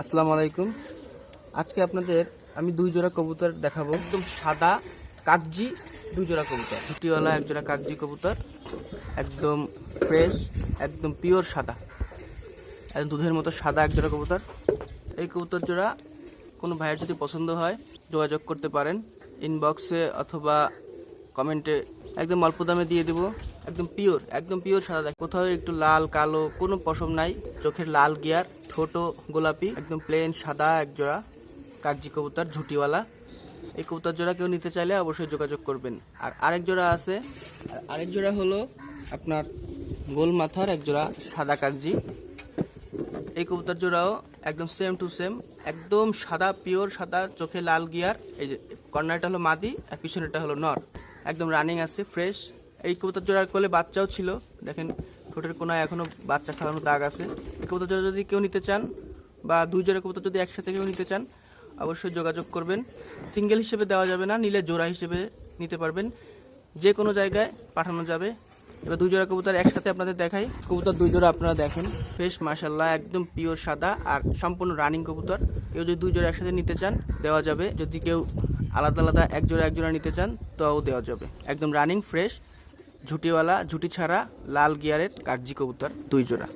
আসসালামু আলাইকুম। আজকে আপনাদের আমি দুই জোড়া কবুতর দেখাবো। একদম সাদা কাগজি দুই জোড়া কবুতর, ঝুটিওয়ালা এক জোড়া কাগজি কবুতর, একদম ফ্রেশ, একদম পিওর সাদা, একদম দুধের মতো সাদা এক জোড়া কবুতর। এই কবুতর জোড়া কোনো ভাইয়ের যদি পছন্দ হয় যোগাযোগ করতে পারেন ইনবক্সে অথবা কমেন্টে। একদম অল্প দামে দিয়ে দেবো। একদম পিওর সাদা, কোথাও একটু লাল কালো কোনো পশম নাই, চোখের লাল গিয়ার, ঠোঁটো গোলাপি, একদম প্লেন সাদা এক জোড়া কাগজি কবুতর ঝুটিওয়ালা। এই কবুতর জোড়া কেউ নিতে চাইলে অবশ্যই যোগাযোগ করবেন। আর আরেক জোড়া আছে, আরেক জোড়া হলো আপনার গোল মাথার এক জোড়া সাদা কাগজি। এই কবুতর জোড়াও একদম সেম টু সেম, একদম সাদা পিওর সাদা, চোখে লাল গিয়ার। এই যে কর্নারটা হলো মাদি আর পিছনেরটা হলো নর, একদম রানিং আছে ফ্রেশ। এই কবুতর জোড়ার কোলে বাচ্চাও ছিল, দেখেন ঠোঁটের কোনায় এখনো বাচ্চা খাওয়ানো দাগ আছে। এই কবুতর জোড়া যদি কেউ নিতে চান বা দুই জোড়া কবুতর যদি একসাথে কেউ নিতে চান অবশ্যই যোগাযোগ করবেন। সিঙ্গেল হিসেবে দেওয়া যাবে না, নিলে জোড়া হিসেবে নিতে পারবেন, যে কোনো জায়গায় পাঠানো যাবে। এবার দুই জোড়া কবুতর একসাথে আপনাদের দেখাই। কবুতর দুই জোড়া আপনারা দেখেন, ফ্রেশ মাশাল্লাহ, একদম পিওর সাদা আর সম্পূর্ণ রানিং কবুতর। কেউ যদি দুই জোড়া একসাথে নিতে চান দেওয়া যাবে, যদি কেউ আলাদা আলাদা এক জোড়া নিতে চান তাও দেওয়া যাবে। একদম রানিং ফ্রেশ ঝুটিওয়ালা, ঝুটি ছাড়া লাল গিয়ারের কাগজি কবুতর দুই জোড়া।